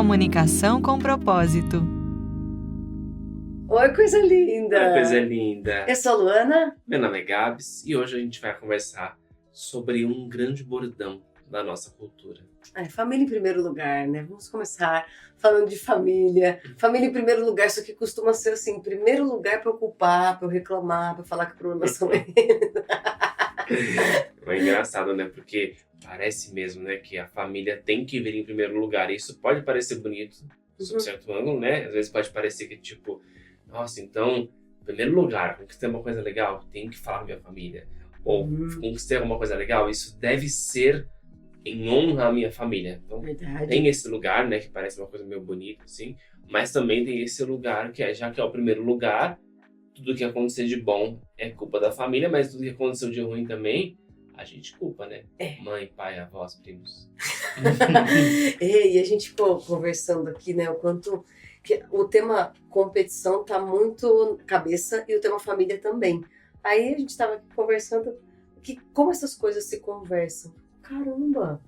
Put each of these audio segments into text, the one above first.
Comunicação com propósito. Oi, coisa linda! Oi, coisa linda! Eu sou a Luana. Meu nome é Gabs e hoje a gente vai conversar sobre um grande bordão da nossa cultura. Família em primeiro lugar, né? Vamos começar falando de família. Família em primeiro lugar, isso aqui costuma ser assim, em primeiro lugar pra eu culpar, pra eu reclamar, pra falar que problemas são eles. É engraçado, né? Porque parece mesmo, né, que a família tem que vir em primeiro lugar. E isso pode parecer bonito, sob certo ângulo, né? Às vezes pode parecer que, tipo, nossa, então, em primeiro lugar, conquistei uma coisa legal, tenho que falar com minha família. Ou conquistei alguma coisa legal, isso deve ser em honra à minha família. Então, Verdade. tem esse lugar, né, que parece uma coisa meio bonita, assim. Mas também tem esse lugar que já que é o primeiro lugar, tudo que acontecer de bom é culpa da família, mas tudo que aconteceu de ruim também, a gente culpa, né? Mãe, pai, avós, primos. E a gente ficou conversando aqui, né, o quanto que o tema competição tá muito na cabeça e o tema família também. Aí a gente tava conversando que como essas coisas se conversam. Caramba,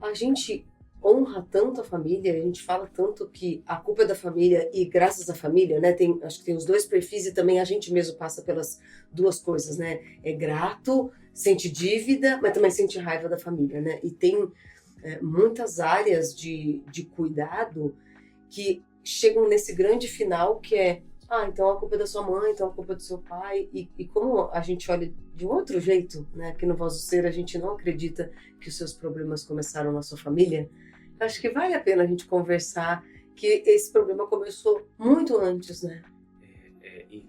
a gente honra tanto a família, a gente fala tanto que a culpa é da família e graças à família, né? Acho que tem os dois perfis e também a gente mesmo passa pelas duas coisas, né? É grato, sente dívida, mas também sente raiva da família, né? E tem muitas áreas de cuidado que chegam nesse grande final que é então a culpa é da sua mãe, então a culpa é do seu pai. E como a gente olha de um outro jeito, né? Aqui no Voz do Ser a gente não acredita que os seus problemas começaram na sua família. Acho que vale a pena a gente conversar que esse problema começou muito antes, né? E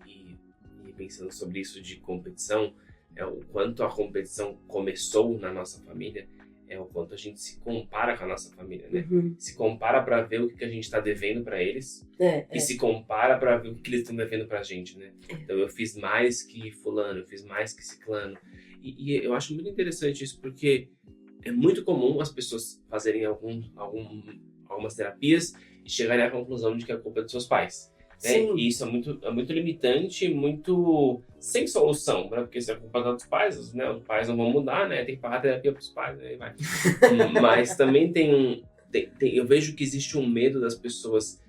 pensando sobre isso de competição, o quanto a competição começou na nossa família, o quanto a gente se compara com a nossa família, né? Se compara para ver o que a gente está devendo para eles e se compara para ver o que eles estão devendo pra gente, né? Então eu fiz mais que fulano, eu fiz mais que ciclano. E eu acho muito interessante isso porque é muito comum as pessoas fazerem algumas terapias e chegarem à conclusão de que a culpa é dos seus pais. Né? E isso é muito limitante, muito sem solução, né? Porque se a culpa é dos pais, né? Os pais não vão mudar, né? Tem que pagar terapia pros pais, aí vai. Mas também eu vejo que existe um medo das pessoas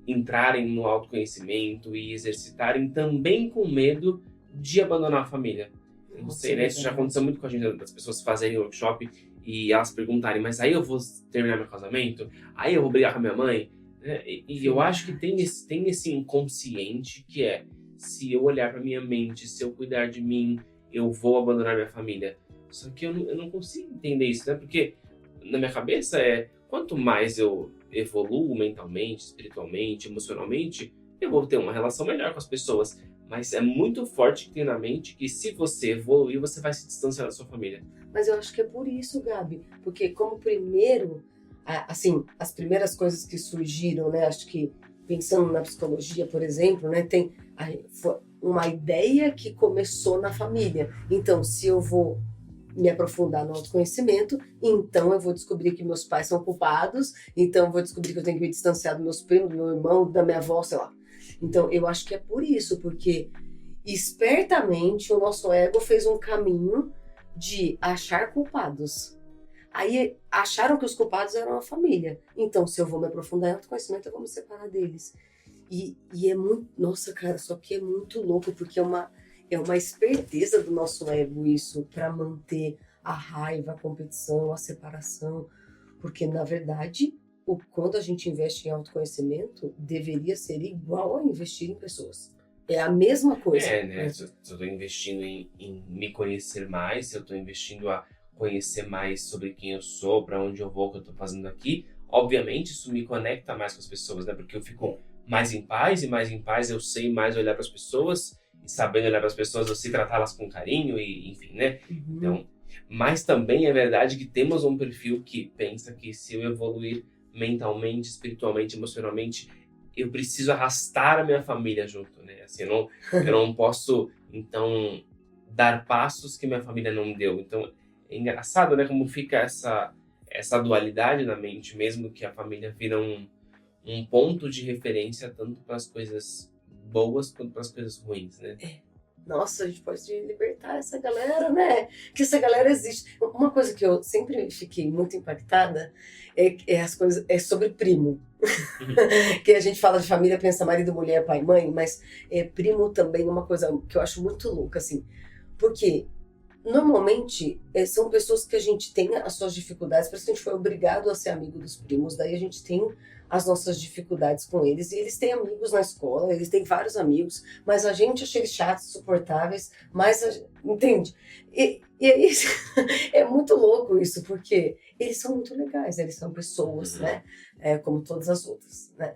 entrarem no autoconhecimento e exercitarem também com medo de abandonar a família. Não sei, né? Isso já aconteceu muito com a gente, das pessoas fazerem workshop e elas perguntarem, mas aí eu vou terminar meu casamento? Aí eu vou brigar com a minha mãe? E eu acho que tem esse inconsciente que se eu olhar para minha mente, se eu cuidar de mim, eu vou abandonar minha família. Só que eu não consigo entender isso, né? Porque na minha cabeça quanto mais eu evoluo mentalmente, espiritualmente, emocionalmente, eu vou ter uma relação melhor com as pessoas. Mas é muito forte que tem na mente que se você evoluir, você vai se distanciar da sua família. Mas eu acho que é por isso, Gabi, porque como primeiro, assim, as primeiras coisas que surgiram, né, acho que pensando na psicologia, por exemplo, né, tem uma ideia que começou na família. Então, se eu vou me aprofundar no autoconhecimento, então eu vou descobrir que meus pais são culpados, então eu vou descobrir que eu tenho que me distanciar dos meus primos, do meu irmão, da minha avó, sei lá. Então, eu acho que é por isso, porque espertamente o nosso ego fez um caminho de achar culpados. Aí acharam que os culpados eram a família. Então, se eu vou me aprofundar em autoconhecimento, eu vou me separar deles. E é muito... Nossa, cara, só que é muito louco, porque é uma esperteza do nosso ego isso, para manter a raiva, a competição, a separação. Porque, na verdade, quando a gente investe em autoconhecimento, deveria ser igual a investir em pessoas. É a mesma coisa. Né? Se eu estou investindo em me conhecer mais, se eu estou investindo a conhecer mais sobre quem eu sou, para onde eu vou, o que eu estou fazendo aqui, obviamente isso me conecta mais com as pessoas, né? Porque eu fico mais em paz, e mais em paz eu sei mais olhar para as pessoas, e sabendo olhar para as pessoas eu sei tratá-las com carinho, e enfim, né? Então, mas também é verdade que temos um perfil que pensa que se eu evoluir mentalmente, espiritualmente, emocionalmente, eu preciso arrastar a minha família junto, né? Assim, eu não posso, então, dar passos que minha família não deu. Então, é engraçado, né? Como fica essa dualidade na mente, mesmo que a família vira um ponto de referência tanto para as coisas boas quanto para as coisas ruins, né? Nossa, a gente pode libertar essa galera, né? Que essa galera existe. Uma coisa que eu sempre fiquei muito impactada é as coisas sobre primo. Que a gente fala de família, pensa marido, mulher, pai, mãe, mas primo também é uma coisa que eu acho muito louca, assim. Porque normalmente são pessoas que a gente tem as suas dificuldades, por isso que a gente foi obrigado a ser amigo dos primos, daí a gente tem as nossas dificuldades com eles, e eles têm amigos na escola, eles têm vários amigos, mas a gente acha eles chatos, insuportáveis, entende? E aí é muito louco isso, porque eles são muito legais, eles são pessoas, né? Como todas as outras, né?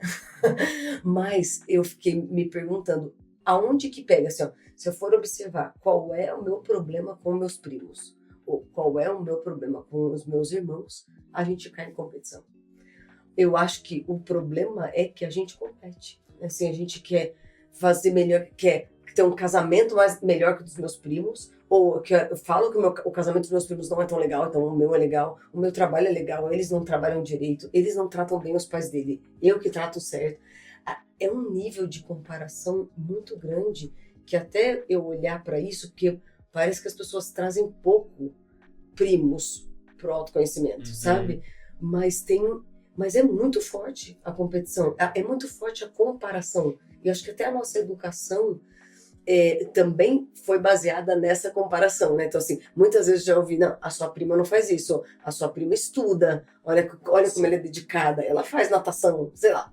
Mas eu fiquei me perguntando, aonde que pega, assim, ó, se eu for observar qual é o meu problema com meus primos, ou qual é o meu problema com os meus irmãos, a gente cai em competição. Eu acho que o problema é que a gente compete. Assim, a gente quer fazer melhor, quer ter um casamento melhor que o dos meus primos, ou que eu falo que o casamento dos meus primos não é tão legal, então o meu é legal, o meu trabalho é legal, eles não trabalham direito, eles não tratam bem os pais dele, eu que trato certo. É um nível de comparação muito grande que até eu olhar para isso, porque parece que as pessoas trazem pouco primos pro autoconhecimento, sabe? Mas é muito forte a competição, é muito forte a comparação. E eu acho que até a nossa educação também foi baseada nessa comparação, né? Então, assim, muitas vezes já ouvi, não, a sua prima não faz isso, a sua prima estuda, olha como ela é dedicada, ela faz natação, sei lá.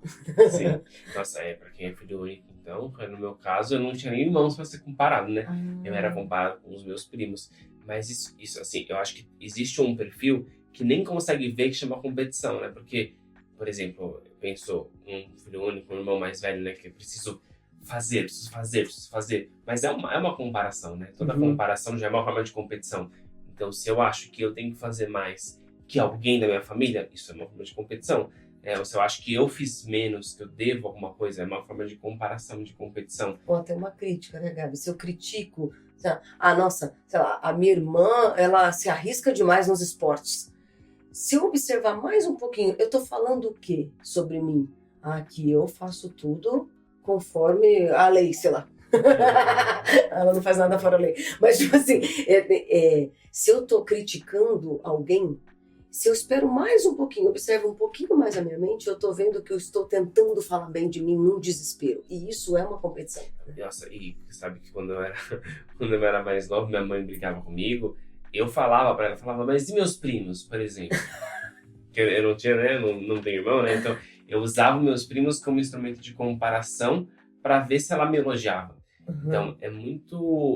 Sim. Nossa, pra quem é filho único, então, no meu caso, eu não tinha nem irmãos para ser comparado, né? Eu era comparado com os meus primos. Mas isso, assim, eu acho que existe um perfil que nem consegue ver que chama competição, né? Porque, por exemplo, eu penso um filho único, um irmão mais velho, né? Que eu preciso fazer. Mas é uma comparação, né? Toda comparação já é uma forma de competição. Então, se eu acho que eu tenho que fazer mais que alguém da minha família, isso é uma forma de competição. Ou se eu acho que eu fiz menos, que eu devo alguma coisa, é uma forma de comparação, de competição. Ou até uma crítica, né, Gabi? Se eu critico, nossa, sei lá, a minha irmã, ela se arrisca demais nos esportes. Se eu observar mais um pouquinho, eu tô falando o quê sobre mim? Que eu faço tudo conforme a lei, sei lá. Ela não faz nada fora a lei. Mas, tipo assim, se eu tô criticando alguém, se eu espero mais um pouquinho, observo um pouquinho mais a minha mente, eu tô vendo que eu estou tentando falar bem de mim num desespero. E isso é uma competição. Nossa, e sabe que quando eu era mais novo, minha mãe brigava comigo, eu falava pra ela, mas e meus primos, por exemplo? Que eu não tinha, né, não tenho irmão, né? Então, eu usava meus primos como instrumento de comparação para ver se ela me elogiava. Então,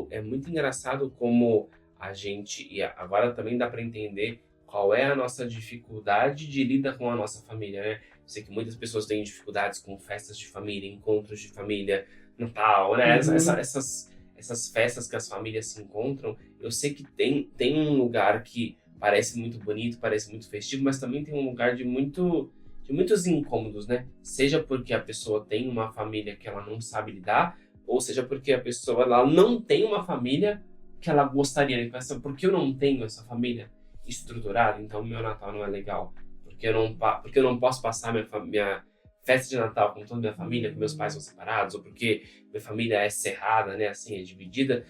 é muito engraçado como a gente, e agora também dá para entender qual é a nossa dificuldade de lidar com a nossa família, né? Eu sei que muitas pessoas têm dificuldades com festas de família, encontros de família, Natal, né? Essas festas que as famílias se encontram, eu sei que tem um lugar que parece muito bonito, parece muito festivo, mas também tem um lugar de muitos incômodos, né? Seja porque a pessoa tem uma família que ela não sabe lidar, ou seja porque a pessoa ela não tem uma família que ela gostaria de passar. Porque eu não tenho essa família estruturada, então meu Natal não é legal. Porque eu não posso passar minha festa de Natal com toda a minha família, porque meus pais são separados, ou porque minha família é cerrada, né? Assim, é dividida.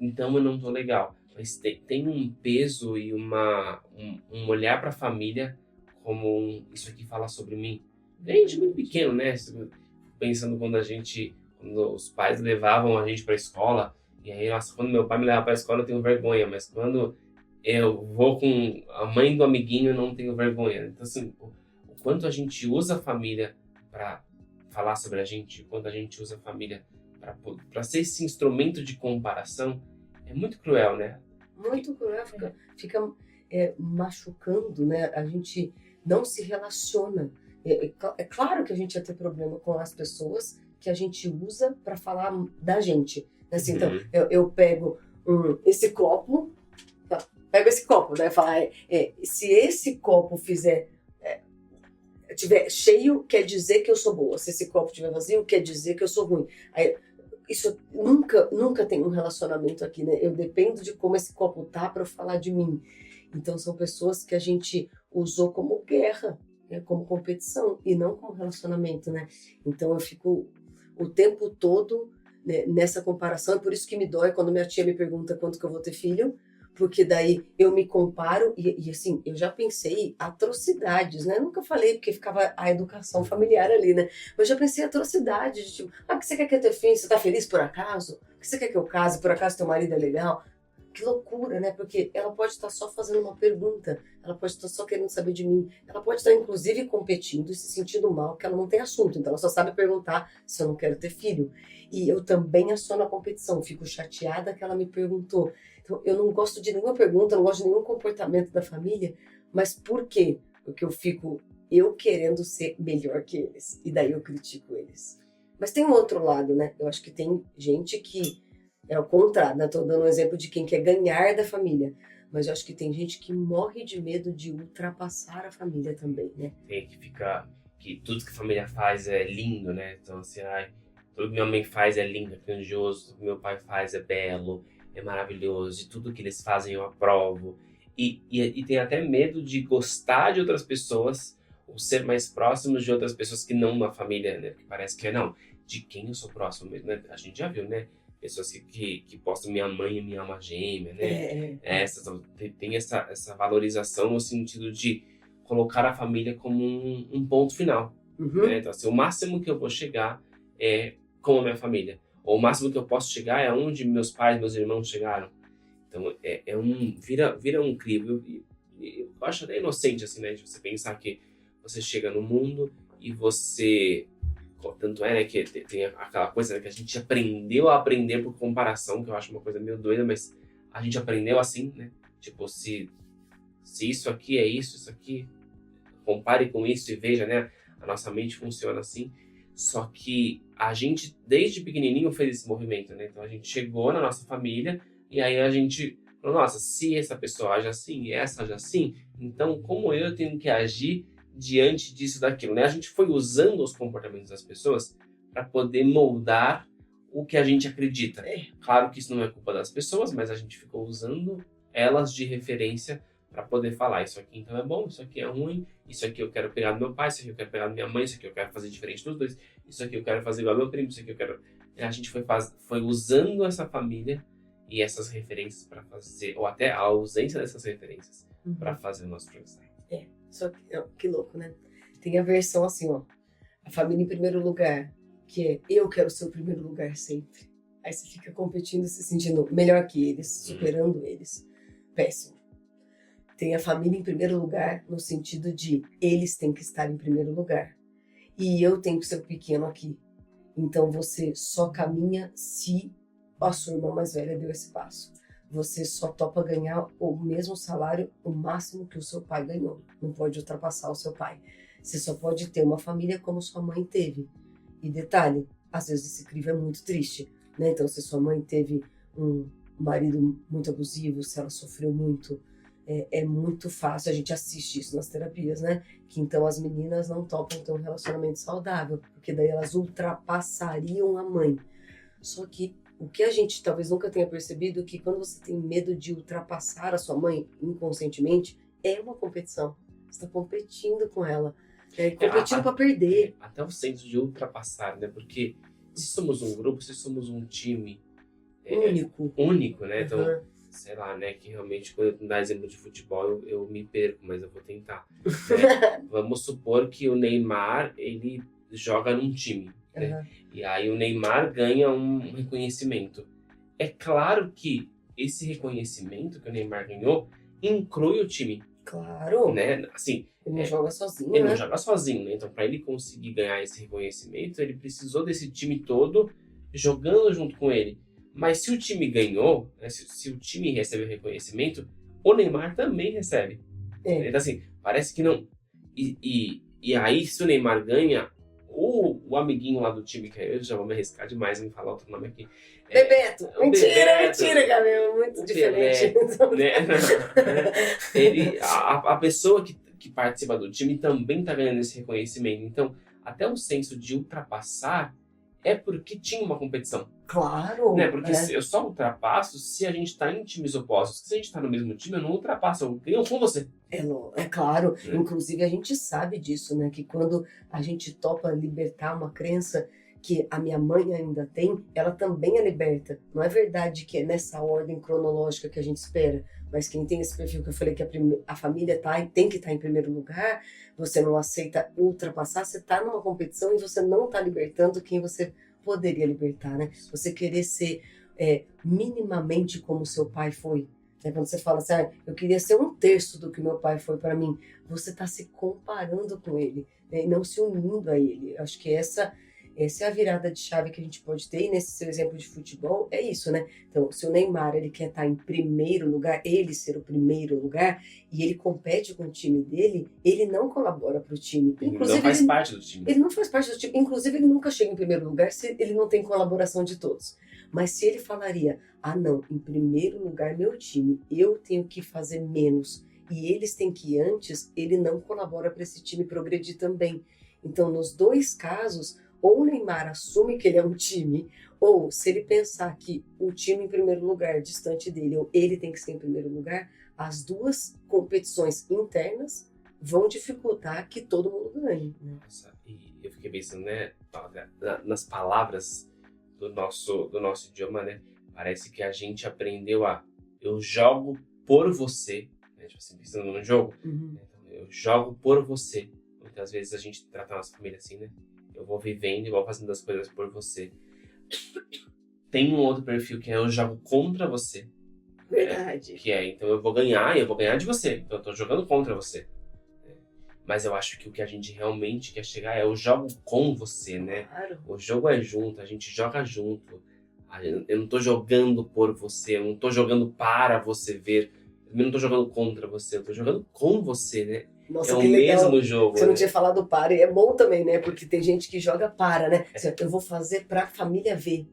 Então eu não tô legal. Mas tem um peso e um olhar para a família como isso aqui fala sobre mim. Desde muito pequeno, né? Pensando quando os pais levavam a gente para a escola, e aí, nossa, quando meu pai me leva para a escola eu tenho vergonha, mas quando eu vou com a mãe do amiguinho eu não tenho vergonha. Então, assim, o quanto a gente usa a família para falar sobre a gente, o quanto a gente usa a família para ser esse instrumento de comparação, é muito cruel, né? Muito cruel, fica machucando, né? A gente não se relaciona. É claro que a gente ia ter problema com as pessoas que a gente usa para falar da gente. Assim, então, eu pego esse copo, né? Falar, se esse copo tiver cheio, quer dizer que eu sou boa. Se esse copo tiver vazio, quer dizer que eu sou ruim. Aí, isso nunca tem um relacionamento aqui, né? Eu dependo de como esse copo tá para eu falar de mim. Então são pessoas que a gente usou como guerra, né? Como competição e não como relacionamento, né? Então eu fico o tempo todo, né, nessa comparação, e por isso que me dói quando minha tia me pergunta quando que eu vou ter filho, Porque daí eu me comparo e assim, eu já pensei atrocidades, né? Nunca falei porque ficava a educação familiar ali, né? Mas já pensei atrocidades, de tipo, o que você quer ter filho? Você tá feliz por acaso? O que você quer que eu case? Por acaso teu marido é legal? Que loucura, né? Porque ela pode estar só fazendo uma pergunta, ela pode estar só querendo saber de mim, ela pode estar inclusive competindo e se sentindo mal, porque ela não tem assunto, então ela só sabe perguntar se eu não quero ter filho. E eu também assono a competição, fico chateada que ela me perguntou. Então, eu não gosto de nenhuma pergunta, não gosto de nenhum comportamento da família, mas por quê? Porque eu querendo ser melhor que eles, e daí eu critico eles. Mas tem um outro lado, né? Eu acho que tem gente que é o contrário, né? Tô dando um exemplo de quem quer ganhar da família. Mas eu acho que tem gente que morre de medo de ultrapassar a família também, né? Tem que ficar... que tudo que a família faz é lindo, né? Então, assim, tudo que minha mãe faz é lindo, é grandioso. Tudo que meu pai faz é belo, é maravilhoso. E tudo que eles fazem eu aprovo. E tem até medo de gostar de outras pessoas ou ser mais próximos de outras pessoas que não uma família, né? Porque parece que não, de quem eu sou próximo mesmo, né? A gente já viu, né? Pessoas que postam minha mãe e minha alma gêmea, né? Tem essa valorização no sentido de colocar a família como um ponto final. Uhum. Né? Então, assim, o máximo que eu vou chegar é com a minha família. Ou o máximo que eu posso chegar é onde meus pais, meus irmãos chegaram. Então, vira um crivo. Eu acho até inocente, assim, né? De você pensar que você chega no mundo e você... Tanto é, né, que tem aquela coisa, né, que a gente aprendeu a aprender por comparação, que eu acho uma coisa meio doida, mas a gente aprendeu assim, né? Tipo, se isso aqui é isso aqui, compare com isso e veja, né? A nossa mente funciona assim. Só que a gente, desde pequenininho, fez esse movimento, né? Então a gente chegou na nossa família e aí a gente falou, nossa, se essa pessoa age assim e essa age assim, então como eu tenho que agir diante disso, daquilo, né? A gente foi usando os comportamentos das pessoas para poder moldar o que a gente acredita. Claro que isso não é culpa das pessoas, mas a gente ficou usando elas de referência para poder falar, isso aqui então é bom, isso aqui é ruim, isso aqui eu quero pegar do meu pai, isso aqui eu quero pegar da minha mãe, isso aqui eu quero fazer diferente dos dois, isso aqui eu quero fazer igual ao meu primo, isso aqui eu quero... A gente foi usando essa família e essas referências para fazer, ou até a ausência dessas referências, para fazer o nosso Frankenstein. Só que louco, né? Tem a versão assim, ó. A família em primeiro lugar, que é eu quero ser o primeiro lugar sempre. Aí você fica competindo, se sentindo melhor que eles, superando eles. Péssimo. Tem a família em primeiro lugar, no sentido de eles têm que estar em primeiro lugar. E eu tenho que ser o pequeno aqui. Então você só caminha se a sua irmã mais velha deu esse passo. Você só topa ganhar o mesmo salário, o máximo que o seu pai ganhou. Não pode ultrapassar o seu pai. Você só pode ter uma família como sua mãe teve. E detalhe, às vezes esse crivo é muito triste, né? Então, se sua mãe teve um marido muito abusivo, se ela sofreu muito, é muito fácil. A gente assiste isso nas terapias, né? Que então as meninas não topam ter um relacionamento saudável, porque daí elas ultrapassariam a mãe. Só que o que a gente talvez nunca tenha percebido é que quando você tem medo de ultrapassar a sua mãe inconscientemente, é uma competição. Você está competindo com ela. Competindo para perder. Até o senso de ultrapassar, né? Porque se somos um grupo, se somos um time único, né? Então, sei lá, né? Que realmente, quando eu dar exemplo de futebol, eu me perco, mas eu vou tentar. Né? Vamos supor que o Neymar, ele joga num time. Né? E aí o Neymar ganha um reconhecimento. É claro que esse reconhecimento que o Neymar ganhou inclui o time. Claro. Né? Assim, ele não joga sozinho, Ele né? não joga sozinho, né? Então, para ele conseguir ganhar esse reconhecimento, ele precisou desse time todo jogando junto com ele. Mas se o time ganhou, né? se o time recebe o reconhecimento, o Neymar também recebe. Então, assim, parece que não... E aí, se o Neymar ganha, o amiguinho lá do time, que eu já vou me arriscar demais em falar outro nome aqui. Bebeto! Mentira, Gabriel, muito diferente. Pelé, né? A pessoa que participa do time também está ganhando esse reconhecimento. Então, até o senso de ultrapassar é porque tinha uma competição. Claro! Né? Porque eu só ultrapasso se a gente está em times opostos. Se a gente está no mesmo time, eu não ultrapasso, eu ganho com você. É claro. Inclusive, a gente sabe disso, né? Que quando a gente topa libertar uma crença que a minha mãe ainda tem, ela também é liberta. Não é verdade que é nessa ordem cronológica que a gente espera, mas quem tem esse perfil que eu falei que a família tem que estar em primeiro lugar, você não aceita ultrapassar, você está numa competição e você não está libertando quem você poderia libertar, né? Você querer ser minimamente como seu pai foi. Quando você fala assim, eu queria ser 1/3 do que meu pai foi para mim, você está se comparando com ele, né? E não se unindo a ele. Eu acho que essa é a virada de chave que a gente pode ter, e nesse seu exemplo de futebol, é isso, né? Então, se o Neymar, ele quer estar em primeiro lugar, ele ser o primeiro lugar, e ele compete com o time dele, ele não colabora para o time. Inclusive, não faz parte do time. Ele não faz parte do time, inclusive ele nunca chega em primeiro lugar se ele não tem colaboração de todos. Mas se ele falaria, não, em primeiro lugar meu time, eu tenho que fazer menos, e eles têm que ir antes, ele não colabora para esse time progredir também. Então, nos dois casos, ou o Neymar assume que ele é um time, ou se ele pensar que o time em primeiro lugar, distante dele, ou ele tem que ser em primeiro lugar, as duas competições internas vão dificultar que todo mundo ganhe. Né? Nossa, e eu fiquei pensando, né, nas palavras do nosso idioma, né, parece que a gente aprendeu eu jogo por você, né, tipo assim, pensando no jogo, né, então, eu jogo por você. Muitas vezes a gente trata a nossa família assim, né, eu vou vivendo e vou fazendo as coisas por você. Tem um outro perfil que é eu jogo contra você. Verdade. Né? Que então eu vou ganhar de você. Então eu tô jogando contra você. Mas eu acho que o que a gente realmente quer chegar é eu jogo com você, né? Claro. O jogo é junto, a gente joga junto. Eu não tô jogando por você, eu não tô jogando para você ver. Eu não tô jogando contra você, eu tô jogando com você, né? Nossa, é o que legal. mesmo jogo. Você não tinha falado para, e é bom também, né? Porque tem gente que joga para, né? Assim, eu vou fazer pra família ver.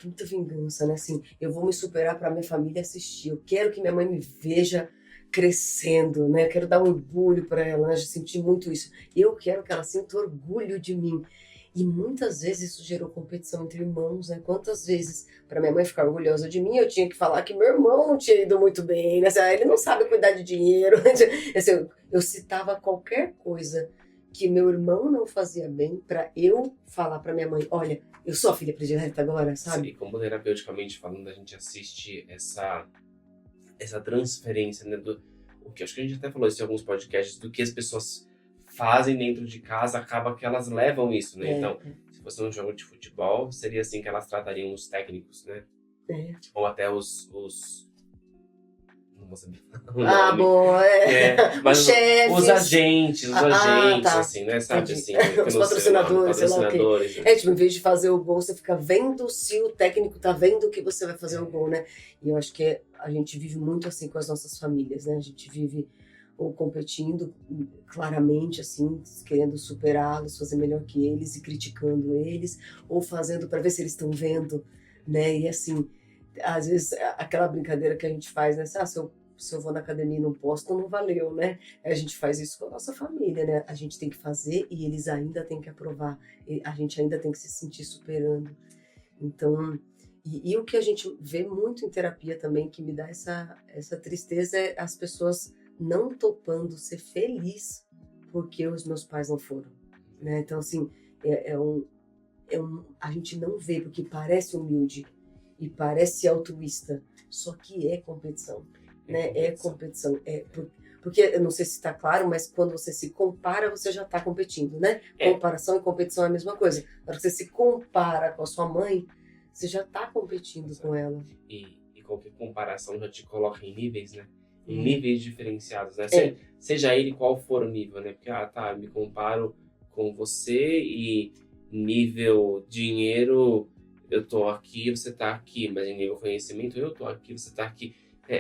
Muita vingança, né? Assim, eu vou me superar pra minha família assistir. Eu quero que minha mãe me veja crescendo, né? Eu quero dar orgulho pra ela, né? Eu senti muito isso. Eu quero que ela sinta orgulho de mim. E muitas vezes isso gerou competição entre irmãos, né? Quantas vezes, para minha mãe ficar orgulhosa de mim, eu tinha que falar que meu irmão não tinha ido muito bem, né? Ele não sabe cuidar de dinheiro. Assim, eu citava qualquer coisa que meu irmão não fazia bem para eu falar para minha mãe, olha, eu sou a filha predileta agora, sabe? Sim, como terapeuticamente falando, a gente assiste essa transferência, né? O que acho que a gente até falou isso em alguns podcasts, do que as pessoas fazem dentro de casa, acaba que elas levam isso, né? Então, se fosse um jogo de futebol, seria assim que elas tratariam os técnicos, né? Ou até os não vou saber o nome. Bom, mas os chefes. Os agentes, tá. assim, né? Sabe, assim, os patrocinadores, sei lá o quê. Né? Tipo, em vez de fazer o gol, você fica vendo se o técnico tá vendo que você vai fazer o gol, né? E eu acho que a gente vive muito assim com as nossas famílias, né? A gente vive ou competindo claramente, assim, querendo superá-los, fazer melhor que eles e criticando eles, ou fazendo para ver se eles estão vendo, né? E assim, às vezes aquela brincadeira que a gente faz, né? Se eu vou na academia e não posto, não valeu, né? A gente faz isso com a nossa família, né? A gente tem que fazer e eles ainda têm que aprovar, a gente ainda tem que se sentir superando. Então, e o que a gente vê muito em terapia também, que me dá essa tristeza, é as pessoas não topando ser feliz porque os meus pais não foram, né? Então, assim, a gente não vê, porque parece humilde e parece altruísta, só que é competição, né? É competição. Porque, eu não sei se está claro, mas quando você se compara, você já está competindo, né? Comparação e competição é a mesma coisa. Na hora que você se compara com a sua mãe, você já está competindo com ela. E qualquer comparação já te coloca em níveis, né? Em níveis diferenciados, né? Seja ele qual for o nível, né? Porque, eu me comparo com você e nível dinheiro, eu tô aqui, você tá aqui. Mas em nível conhecimento, eu tô aqui, você tá aqui.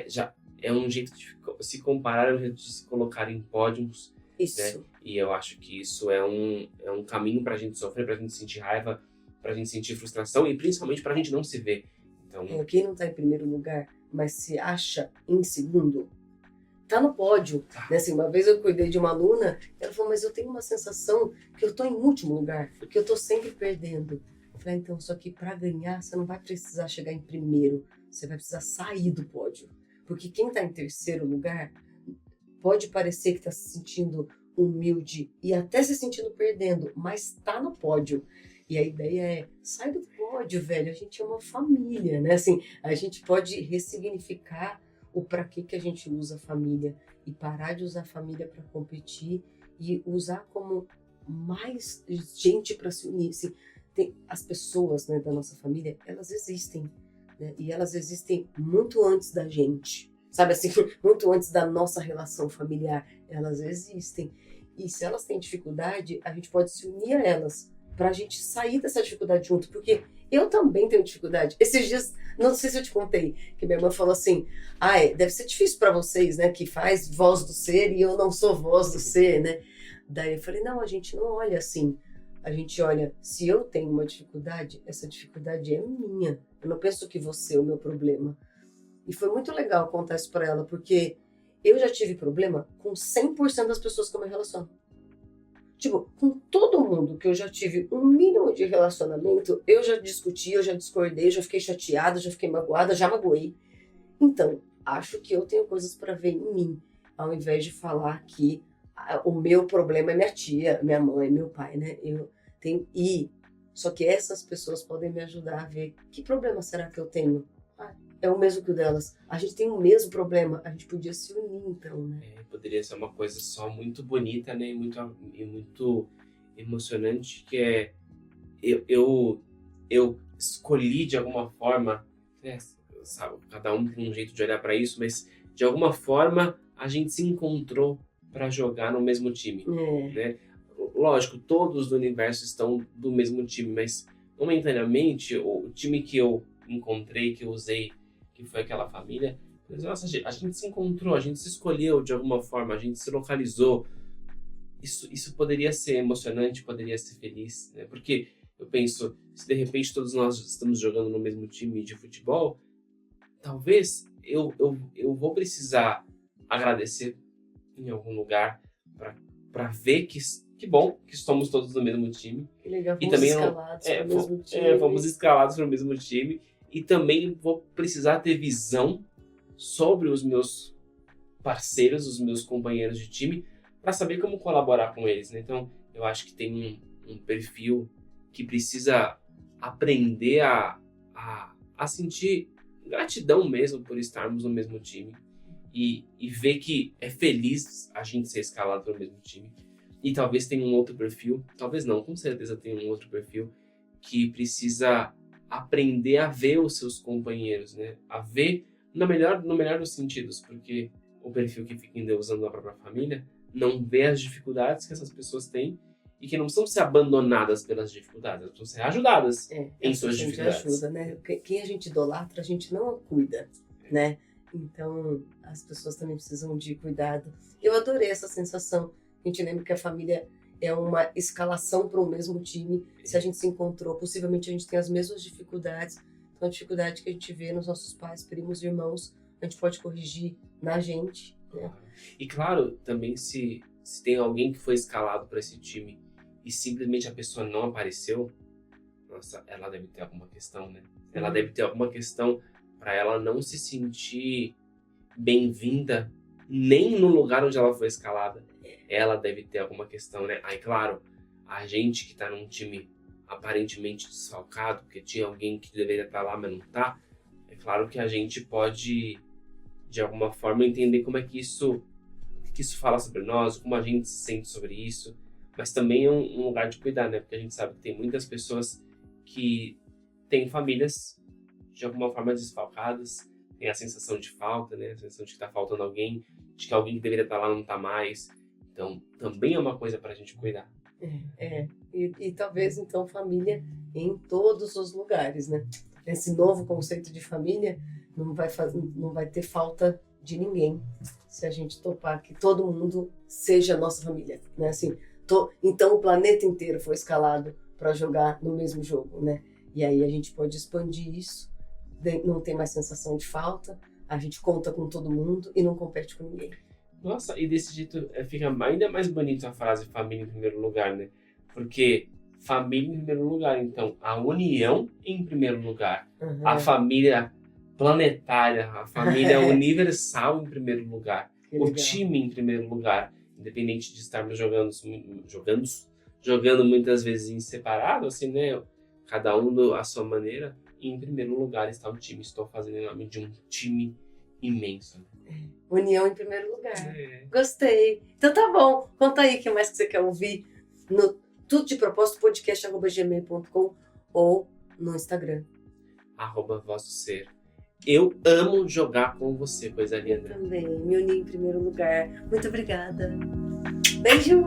Já é um jeito de se comparar, é um jeito de se colocar em pódios. Isso. Né? E eu acho que isso é um caminho pra gente sofrer, pra gente sentir raiva, pra gente sentir frustração e principalmente pra gente não se ver. Então, quem não tá em primeiro lugar, mas se acha em segundo, tá no pódio. Né? Assim, uma vez eu cuidei de uma aluna, ela falou, mas eu tenho uma sensação que eu tô em último lugar, porque eu tô sempre perdendo. Eu falei, então, só que para ganhar, você não vai precisar chegar em primeiro, você vai precisar sair do pódio. Porque quem tá em terceiro lugar pode parecer que tá se sentindo humilde e até se sentindo perdendo, mas tá no pódio. E a ideia é, sai do pódio, velho, a gente é uma família, né? Assim, a gente pode ressignificar o para que a gente usa a família e parar de usar a família para competir e usar como mais gente para se unir. Assim, as pessoas, né, da nossa família, elas existem, né? E elas existem muito antes da gente, sabe assim, muito antes da nossa relação familiar, elas existem. E se elas têm dificuldade, a gente pode se unir a elas pra gente sair dessa dificuldade junto, porque eu também tenho dificuldade. Esses dias, não sei se eu te contei, que minha irmã falou assim, deve ser difícil pra vocês, né, que faz voz do ser e eu não sou voz do ser, né? Daí eu falei, não, a gente não olha assim. A gente olha, se eu tenho uma dificuldade, essa dificuldade é minha. Eu não penso que você é o meu problema. E foi muito legal contar isso pra ela, porque eu já tive problema com 100% das pessoas que eu me relaciono. Tipo, com todo mundo que eu já tive um mínimo de relacionamento, eu já discuti, eu já discordei, já fiquei chateada, já fiquei magoada, já magoei. Então, acho que eu tenho coisas pra ver em mim, ao invés de falar que o meu problema é minha tia, minha mãe, meu pai, né? Só que essas pessoas podem me ajudar a ver que problema será que eu tenho. É o mesmo que o delas. A gente tem o mesmo problema. A gente podia se unir, então, né? Poderia ser uma coisa só muito bonita, né? E muito emocionante, que é... Eu escolhi, de alguma forma... sabe, cada um tem um jeito de olhar para isso, mas, de alguma forma, a gente se encontrou para jogar no mesmo time, né? Lógico, todos do universo estão do mesmo time, mas, momentaneamente, o time que eu encontrei, que eu usei, que foi aquela família, nossa, a gente se encontrou, a gente se escolheu de alguma forma, a gente se localizou. Isso poderia ser emocionante, poderia ser feliz, né? Porque eu penso, se de repente todos nós estamos jogando no mesmo time de futebol, talvez eu vou precisar agradecer em algum lugar para ver que bom que somos todos do mesmo time. Que legal, e também escalados para o mesmo time. Fomos escalados para o mesmo time. E também vou precisar ter visão sobre os meus parceiros, os meus companheiros de time, para saber como colaborar com eles, né? Então, eu acho que tem um perfil que precisa aprender a sentir gratidão mesmo por estarmos no mesmo time e ver que é feliz a gente ser escalado no mesmo time. E talvez tenha um outro perfil, talvez não, com certeza tem um outro perfil que precisa aprender a ver os seus companheiros, né? A ver no melhor dos sentidos, porque o perfil que fica endeusando a própria família não vê as dificuldades que essas pessoas têm e que não precisam ser abandonadas pelas dificuldades, elas precisam ser ajudadas em suas dificuldades. Ajuda, né? Quem a gente idolatra, a gente não cuida, né? Então, as pessoas também precisam de cuidado. Eu adorei essa sensação. A gente lembra que a família é uma escalação para o mesmo time. Se a gente se encontrou, possivelmente a gente tem as mesmas dificuldades. Então, a dificuldade que a gente vê nos nossos pais, primos, irmãos, a gente pode corrigir na gente, né? E claro, também se tem alguém que foi escalado para esse time e simplesmente a pessoa não apareceu, nossa, ela deve ter alguma questão, né? Ela deve ter alguma questão para ela não se sentir bem-vinda nem no lugar onde ela foi escalada. Ela deve ter alguma questão, né? Aí, claro, a gente que tá num time aparentemente desfalcado, porque tinha alguém que deveria estar lá, mas não tá, é claro que a gente pode, de alguma forma, entender como é que isso fala sobre nós, como a gente se sente sobre isso, mas também é um lugar de cuidar, né? Porque a gente sabe que tem muitas pessoas que têm famílias, de alguma forma, desfalcadas, tem a sensação de falta, né? A sensação de que tá faltando alguém, de que alguém que deveria estar lá não tá mais. Então, também é uma coisa pra gente cuidar. E talvez, então, família em todos os lugares, né? Esse novo conceito de família não vai ter falta de ninguém se a gente topar que todo mundo seja nossa família, né? Assim, então, o planeta inteiro foi escalado para jogar no mesmo jogo, né? E aí a gente pode expandir isso, não tem mais sensação de falta, a gente conta com todo mundo e não compete com ninguém. Nossa, e desse jeito fica ainda mais bonito a frase família em primeiro lugar, né? Porque família em primeiro lugar, então a união em primeiro lugar, a família planetária, a família universal em primeiro lugar, o time em primeiro lugar, independente de estarmos jogando muitas vezes em separado, assim, né? Cada um à sua maneira. E em primeiro lugar está o time. Estou fazendo em nome de um time imenso. União em primeiro lugar. É. Gostei. Então tá bom. Conta aí o que mais que você quer ouvir no Tudo de Propósito, podcast@gmail.com ou no Instagram. @vosso ser. Eu amo jogar com você, coisa Eu linda. também. Me uni em primeiro lugar. Muito obrigada. Beijo!